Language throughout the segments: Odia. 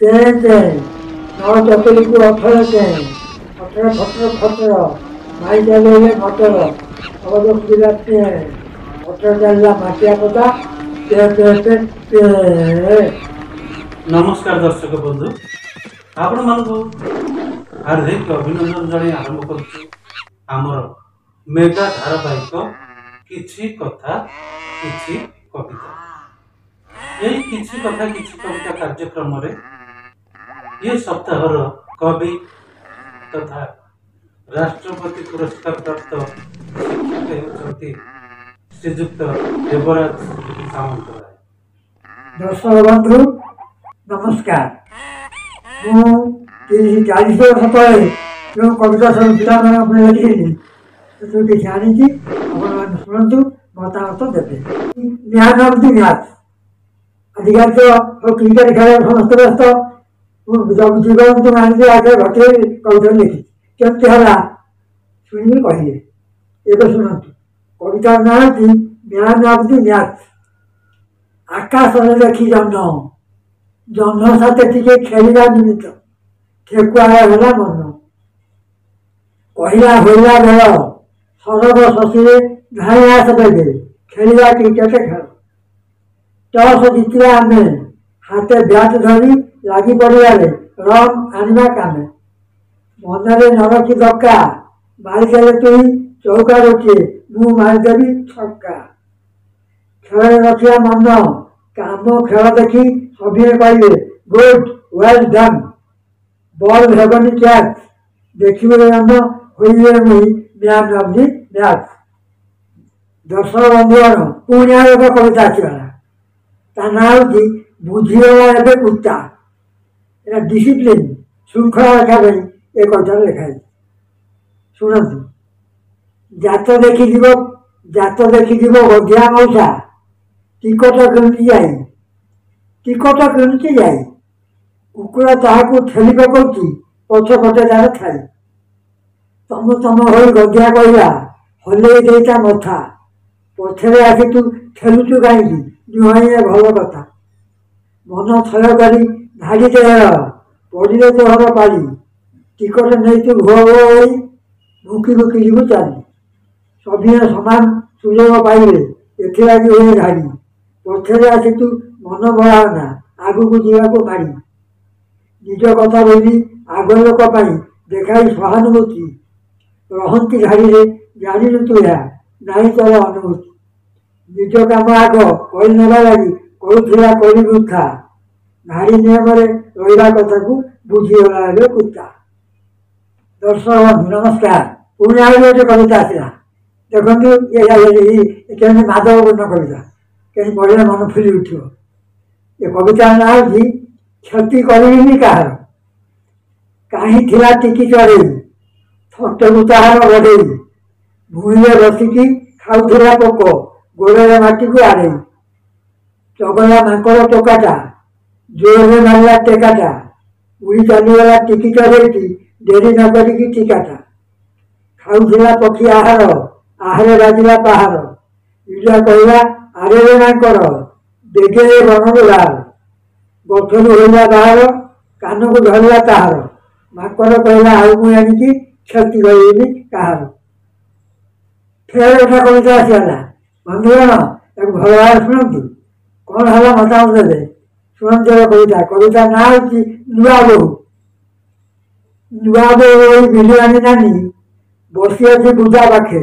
तें तें नौ चतुरी को 18 तें 18 फटर फटर माई चले मटर अवध सुविधा तें मटर चलला माटिया पता ते ते ते ते। नमस्कार दर्शक बंधु आपण मानक हार्दिक अभिनंदन जन आरंभ कर मेगा धारावाहिक किछि कथा किछि कविता यही किछि कथा किछि कविता कार्यक्रम रे ये सप्ताहर कवि तथा राष्ट्रपति पुरस्कार प्राप्त शिक्षक होती श्रीजुक्त देवराज सामंतराय। दर्शक बंधु नमस्कार। मु 40 वर्ष तले जो कविता सब पिला लिखी तो किसी आनी शुणु मतामत देते न्याय अधिकार तो क्रिकेट खेल समस्त व्यस्त जब जीवन तुम आगे आगे घटे कविता लिखी केमती है शुणी कहले एवं शुणु कविता ना न्याय आकाश देखी जन्म जन्म साथे टिके खेलिया निमित्त ठेकुआ होला मन कहला होला बेल सरग शशी धाई आस देवे खेलिया क्रिकेट खेल टॉस जितला आम हाथे बैट धरी लगी पड़े रन आने कामे मनरे नरकी धक्का मारिदेले तुई चौका रोके मु मारिदेवी छक्का खेल रखिया मन काम खेल देखी सभी कहले गुड वेल डन बॉल हेगनी कैच देखिए मन हुए मुई मैन ऑफ द मैच। दर्शक बंधुगण पुणी एक कविता आसगला ता ना हूँ बुझीगला एवं कुत्ता एटा डिसिप्लिन श्रृंखला रखा ये कविता लिखाई शुणु जात देखी गधिया मौसा टिकट किणुची जाए कुकुर ताहाकू ठेली पकाउची पछ पटे तार थाई तम हो गधिया कहला हल्ले देता मथा पछरे आसी तू ठेलुचु कहीं नुहाइए भल कथा मन थय करी धाड़ी देर पड़े तोहर पाली टिकट नहीं तू भुआ भुकी भुकी जीव चली सभी समान सुजोग पाइले एथिलागि हुए धाड़ी पछरे आसी तू मन बढ़ाना आगू को जीवाको माड़ी निज कथा बोली आग लोक देखाई सहानुभूति रहती झाड़ी जाणु तू या नहीं तोर अनुभूति निज कम आग कर ना लगी करुला करी वृथा धाड़ी नियम रहा कथा को बुझीगला कुत्ता। दर्शक नमस्कार पुणी आज गोटे कविता आसला देखो ये माधवपूर्ण कविता कहीं पढ़े मन फुली उठ ये कविता ना हूँ क्षति करी कहार कहीं थिला टिकी चढ़े थटकू ताहार बढ़े भूइले बसिकी खाऊला पोक गोड़े माटी को आड़े चगला मांकर टोकाटा जोरे मारा टेकाटा उड़ी चलीगला टिकी चढ़े डेरी न करी टिकाटा खाऊला पक्षी आहार आहारे बाजिला पहाड़ इला कहला आरे मांकर बेगे बन लाल गठर होला बाहर कान को धरला ताहार माकर कहला आउ मुझे आनिकी क्षति करेनि कहार फेर गोटा कविता आसगला बंधुगण एक भल भाव शुणु कौन है मतामत देवे शुणु कविता ना हूँ नुआ बोह बिलुआनी नानी बसी अच्छी बुझा पाखे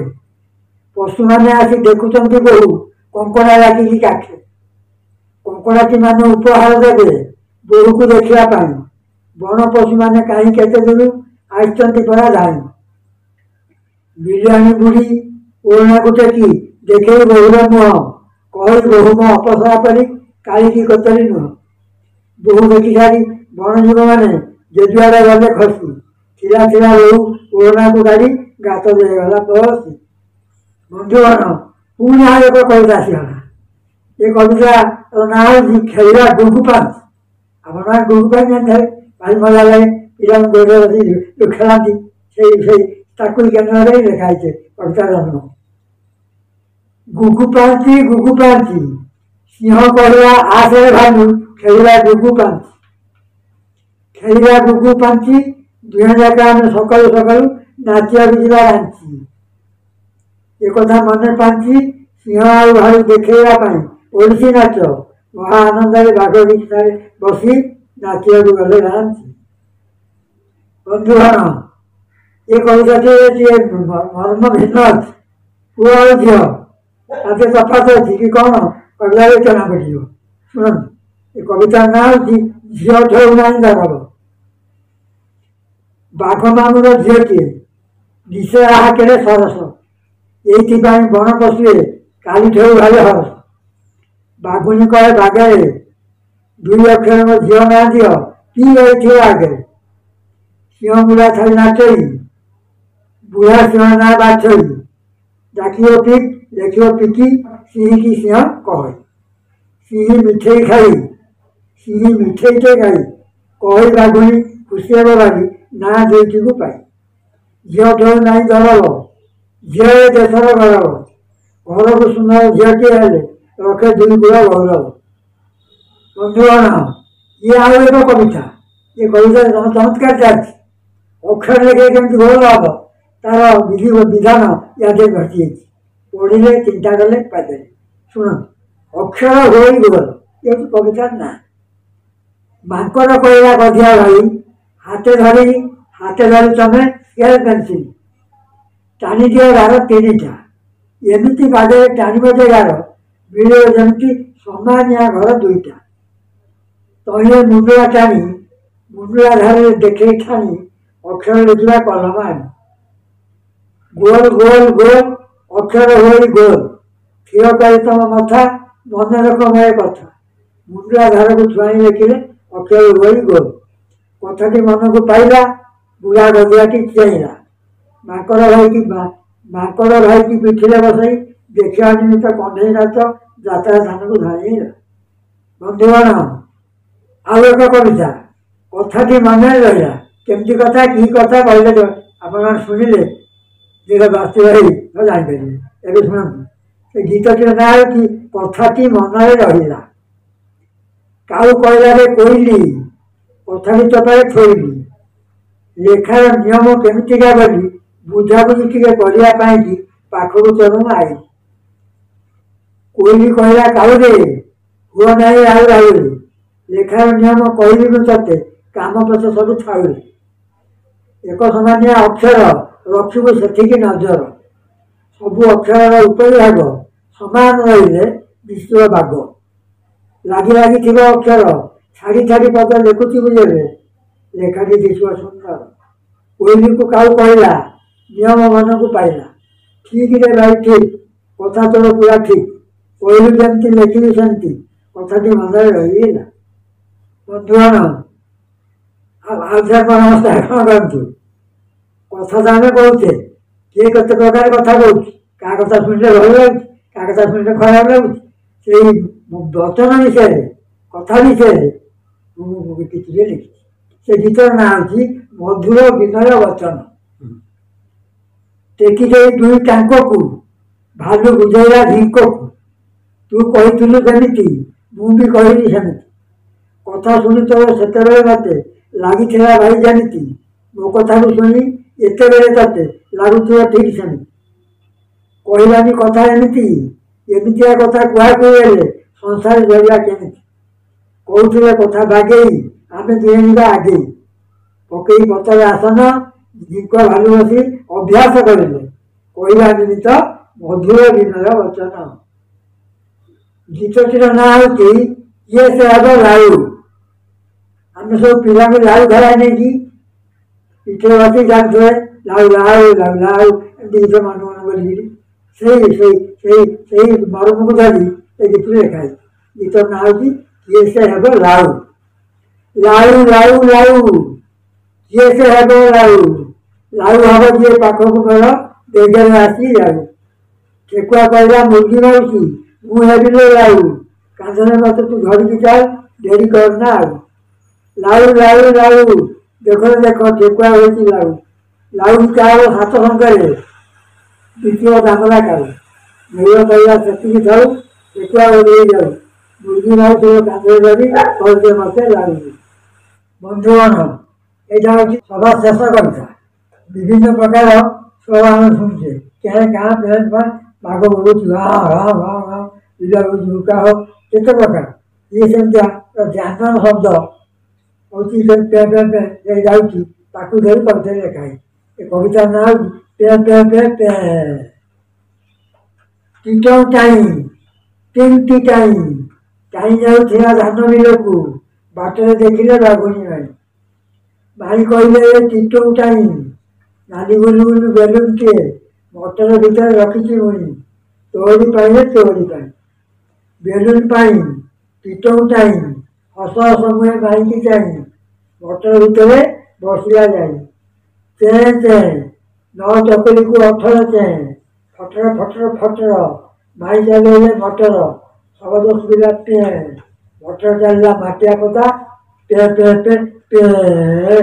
पशु मैंने आसी देखुंत बोहू कंकड़ा लागिकी काखे कंकड़ाटी मान उपहार देवे बोहू को देखा बण पशु मैंने कहीं केते दिन आसती पड़ा धाई बिलुआनी बुढ़ी ओढ़ना को टेकी देखे बोहूर मुह कही बोहू मो अपसरा पड़ी काली कतरी नुह बोहू देखी सारी बण जीव मैंने जेजुआड़े गले खसी थिला थिला बोहू ओढ़ना को गाड़ी गात देगला पसी। बंधुगण पुणी आज एक कविता आसगला ये कविता ना हूँ खेलवा गुगु पांच आप गुगु पांच जानते भाई मजा लगे पिला गोड़े बसी जो खेलाती ताकुई केन्द्र लिखाई कविता जन्म गुगु पांची सिंह कहला आसरे भानु खेलवा गुगु पांची ଖେଳିବା ଗୁଗୁ ପାଞ୍ଚି, ଦୁହେଁ ଯାକ ଆମେ ସକାଳୁ ସକାଳୁ ନାଚିବାକୁ ଯିବା ରାଞ୍ଚି। ଏକଥା ମନେ ପାଞ୍ଚି ସିଂହ ଆଉ ଭାଲୁ ଦେଖେଇବା ପାଇଁ ଓଡ଼ିଶୀ ନାଚ ମହା ଆନନ୍ଦରେ ବାଘ ବିଛଣାରେ ବସି ନାଚିବାକୁ ଗଲେ ରାଞ୍ଚି। ବନ୍ଧୁଗଣ, ଏ କବିତାଟି ଟିକେ ମର୍ମ ଭିନ୍ନ ଅଛି। ପୁଅ ଆଉ ଝିଅ ତାতে ତଫାତ ଅଛି କି କ'ଣ କହିଲାବେଳେ ଜଣା ପଡ଼ିଯିବ। ଶୁଣନ୍ତୁ, ଏ କବିତାର ନାଁ ହେଉଛି ଝିଅ ଠେଉ ନାହିଁ ଧରବ। ବାଘ ମାମୁଁର ଝିଅଟିଏ ଦିଶେ ଆହା କେଡ଼େ ସରସ, ଏଇଥିପାଇଁ ବଣ ପଶିଲେ କାଲି ଠେଉ ଭାବେ ହରସ। ବାଘୁଣୀ କହେ ବାଗରେ, ଦୁଇ ଅକ୍ଷର ମୋ ଝିଅ ନାଁ ଦିଅ, କି ରହିଥିବ ଆଗରେ। ସିଂହ ମୁଲା ଛାଡ଼ି ନାଚଇ, ବୁଢ଼ା ସିଂହ ନାଁ ବାଛଇ, ଡାକିବ ପିକ୍ ଲେଖିବ ପିକି, ସିଂହୀ ସିଂହ କହଇ। ସିଂହୀ ମିଠେଇ ଖାଇ, ସିଂହୀ ମିଠେଇଟେ ଗାଇ, କହଇ ବାଘୁଣୀ ଖୁସି ହେବ ଭାରି ନାଁ ଦୁଇଟିକୁ ପାଇ। ଝିଅ ଠେଉ ନାହିଁ ଧରବ, ଝିଅ ଏ ଦେଶର ଗୌରବ, ଘରକୁ ସୁନ୍ଦର ଝିଅଟିଏ ହେଲେ ରଖେ ଦୁଇ କୂଳ ଗୌରବ। ବନ୍ଧୁଗଣ, ଇଏ ଆଉ ଏକ କବିତା। ଏ କବିତାରେ ଚମତ୍କାର ଚାଲିଛି। ଅକ୍ଷର ଲେଖେ କେମିତି ଭଲ ହବ ତାର ବିଧି ବିଧାନ ୟାଦେ ଘଟିଯାଇଛି। ପଢ଼ିଲେ ଚିନ୍ତା କଲେ ପାଇଦେଲେ। ଶୁଣନ୍ତୁ, ଅକ୍ଷର ହୋଇ ଗୋଲ, ଏ ହେଉଛି କବିତାର ନାଁ। ମାଙ୍କଡ଼ କହିଲା ଗଧିଆ ଭାଇ, ହାତେ ଧରି ତମେ ସ୍କେଲ ପେନ୍ସିଲ, ଟାଣି ଦିଅ ଗାର ତିନିଟା, ଏମିତି ବାଗରେ ଟାଣିବ ଯେ ଗାର ମିଳିବ ଯେମିତି ସମାନିଆ ଘର ଦୁଇଟା। ତହିଁରେ ମୁଣ୍ଡୁଆ ଟାଣି, ମୁଣ୍ଡୁଆ ଧାରରେ ଦେଖେଇ ଠାଣି, ଅକ୍ଷର ଲେଖିବା କଲମ ଆଣି। ଗୋଲ ଗୋଲ ଗୋଲ ଅକ୍ଷର ହୋଇ ଗୋଲ, ଥିର କରି ତମ ମଥା, ମନେ ରଖ ମୋ କଥା। ମୁଣ୍ଡୁଆ ଧାରକୁ ଛୁଆଇଁ ଲେଖିଲେ ଅକ୍ଷର ହୋଇ ଗୋଲ। କଥାଟି ମନକୁ ପାଇଲା, ବୁଢ଼ା ଗଧିଆଟି ଚେଇଁଲା। ମାଙ୍କଡ଼ ଭାଇକି ପିଠିରେ ବସେଇ ଦେଖିବା ନିମିତ୍ତ କଣ୍ଢେଇ ନାଚ ଯାତ୍ରା ସ୍ଥାନକୁ ଧାଇଁଲା। ବନ୍ଧୁଗଣ, ଆଉ ଏକ କବିତା। କଥାଟି ମନେ ରହିଲା। କେମିତି କଥା, କି କଥା କହିଲେ ଆପଣମାନେ ଶୁଣିଲେ ଦିନ ବାସ୍ତି ଭାଇ ଜାଣିପାରିବେ। ଏବେ ଶୁଣନ୍ତୁ, ସେ ଗୀତଟିର ନାଁ ହେଉଛି କଥାଟି ମନରେ ରହିଲା। କାଉ କହିଲାରେ କୋଇଲି, କଥାଟି ଚୋପାରେ ଥୋଇଲି, ଲେଖାର ନିୟମ କେମିତିକା ବୋଲି ବୁଝାବୁଝି ଟିକେ କରିବା ପାଇଁକି ପାଖକୁ ତୋର ମୁଁ ଆଇଲି। କୋଇଲି କହିଲା କାଉରେ, ହୁଅ ନାହିଁ ଆଉ ରାଉରେ, ଲେଖାର ନିୟମ କହିବି ମୁଁ ତତେ, କାମ ପଛେ ସବୁ ଥାଉରେ। ଏକ ସମାନିଆ ଅକ୍ଷର ରଖିବୁ ସେଠିକି ନଜର, ସବୁ ଅକ୍ଷରର ଉପରି ଭାଗ ସମାନ ରହିଲେ ଦିଶିବ ବାଗ। ଲାଗି ଲାଗିଥିବ ଅକ୍ଷର, ଛାଡ଼ି ଛାଡ଼ି ପଦ ଲେଖୁଥିବୁ ଯେବେ, ଲେଖାଟି ଦିଶିବ ସୁନ୍ଦର। କୋଇଲିକୁ କାଉ କହିଲା, ନିୟମ ମନକୁ ପାଇଲା, ଠିକରେ ଭାଇ ଠିକ, କଥା ତୋର ପୁରା ଠିକ, କହିଲୁ ଯେମିତି ଲେଖିବି ସେମିତି, କଥାଟି ମନରେ ରହିଲା। ବନ୍ଧୁଗଣ, ଆଉ ନମସ୍କାର, କ'ଣ କରନ୍ତୁ? କଥା ତ ଆମେ କହୁଛେ, କିଏ କେତେ ପ୍ରକାର କଥା କହୁଛି। କାହା କଥା ଶୁଣିଲେ ଭଲ ଲାଗୁଛି, କାହା କଥା ଶୁଣିଲେ ଖରାପ ଲାଗୁଛି। ସେଇ ବଚନ ବିଷୟରେ, କଥା ବିଷୟରେ ମୁଁ କିଛି ଲେଖିଛି। ସେ ଗୀତର ନାଁ ହେଉଛି ମଧୁର ବିନୟ ବଚନ। ଟେକି ଦେଇ ଦୁଇ ଟାଙ୍କକୁ, ଭାଲୁ ବୁଝେଇଲା ଢିଙ୍କକୁ, ତୁ କହିଥିଲୁ ସେମିତି, ମୁଁ ବି କହିଲି ସେମିତି, କଥା ଶୁଣି ତୋର ସେତେବେଳେ ମତେ ଲାଗିଥିଲା ଭାଇ ଯେମିତି, ମୋ କଥାକୁ ଶୁଣି ଏତେବେଳେ ତତେ ଲାଗୁଥିବ ଠିକ ସେମିତି। କହିଲାନି କଥା ଏମିତି, ଏମିତିଆ କଥା କୁହାକୁହି ହେଲେ ସଂସାର ଚଳିବା କେମିତି। କହୁଥିଲେ କଥା ବାଗେଇ, ଆମେ ଦୁହେଁ ଯିବା ଆଗେଇ, ପକେଇ ପଥର ଆସନ, ଢିଙ୍କ ଭାଲୁ ବସି ଅଭ୍ୟାସ କରିଲେ, କହିବା ନିମିତ୍ତ ମଧୁର ବିନୟ ବଚନ। ଗୀତଟିର ନାଁ ହେଉଛି କିଏ ସେ ହେବ ଲାଉ। ଆମେ ସବୁ ପିଲାଙ୍କୁ ଲାଉ ଧରାଇ ନେଇକି ପିଠରେ ବସି ଜାଣିଥିଲେ ଲାଉ ଲାଉ ଲାଉ ଲାଉ ଏମିତି ଗୀତ ମନ ବୋଲିକିରି ସେଇ ମର୍ମକୁ ଧରି ଏ ଗୀତରେ ଲେଖା ହେଇଛି। ଗୀତର ନାଁ ହେଉଛି କିଏ ସେ ହେବ ଲାଉ। ଲାଉ ଲାଉ ଲାଉ, କିଏ ସେ ହେବ ଲାଉ, ଲାଉ ହବ ଯିଏ ପାଖକୁ ମୋର ବେଗରେ ଆସି ଯାଉ। ଠେକୁଆ କହିଲା ମୁର୍ଗୀ ମାଉସୀ, ମୁଁ ହେବିଲେ ଲାଉ, କାନ୍ଧରେ ମତେ ତୁ ଧରିକି ଚାଲ, ଡେରି କରନା ଆଉ। ଲାଉ ଲାଉ ଲାଉ, ଦେଖ ଦେଖ ଠେକୁଆ ହୋଇଛି ଲାଉ, ଲାଉ ଚାଉଳ ହାତ ସଙ୍ଗରେ ଦ୍ୱିତୀୟ ଦାମରା କାଉ, ମୂଳ କହିଲା ସେତିକି ଥାଉ, ଠେକୁଆ ଓଡେଇ ଯାଉ, ମୁର୍ଗୀ ମାଉସୀର କାନ୍ଧରେ ଧରି କହିଲେ ମତେ ଲାଉ। ବନ୍ଧୁଗଣ, ଏଇଟା ହେଉଛି ସଭା ଶେଷ କବିତା। ବିଭିନ୍ନ ପ୍ରକାର ସ୍ୱର ଆମେ ଶୁଣୁଛେ, କେଁ କାଁ ପେଁ ପାଁ, ବାଘ ବୋଲୁଛି ଘାଁ ଘାଁ ଘାଁ ଘାଁ, ବିଲ ବୋଲୁଛି ହୁକା ହୋ, କେତେ ପ୍ରକାର। ଇଏ ସେମିତିଆ ଧ୍ୟାନ ଶବ୍ଦ ହେଉଛି ପେଁ ପେଁ ପେଁ ଯାଉଛି, ତାକୁ ଧରି କବିତାରେ ଲେଖା ହେଇଛି। ଏ କବିତାର ନାଁ ହେଉଛି ପେଁ ପେଁ ପେଁ ପେଁ। ଟିଟଉ ଟାଇଁ କେମିତି ଟାଇଁ ଟାଇଁ ଯାଉଥିଲା ଧାନ ବିଲକୁ, ବାଟରେ ଦେଖିଲେ ବାଘୁଣୀ ମାଇଁ। ମାଇଁ କହିଲେ ଏ ଟିଟଉ ଟାଇଁ, ନାଲି ବୁଲୁ ବୁଲୁ ବେଲୁନଟିଏ ମଟର ଭିତରେ ରଖିଛି ମୁଇଁ, ତୋରି ପାଇଁରେ ତୋରି ପାଇଁ। ବେଲୁନ ପାଇଁ ଟିଟଉ ଟାଇଁ, ହସ ହସ ମୁହେ ମାଇକି ଚାହିଁ, ମଟର ଭିତରେ ବସିଲା ଯାଇ। ଚେଁ ଚେଁ 9 ଚକୁଲିକୁ 18 ଚେଁ, ଫଟର ଫଟର ଫଟର ମାଇ ଚାଲିଲେ ମଟର, ଶବଦ ଶୁଭିଲା ପେଁ, ମଟର ଚାଲିଲା ମାଟିଆ ପଦା, ପେଁ ପେଁ ପେଁ ପେଁ।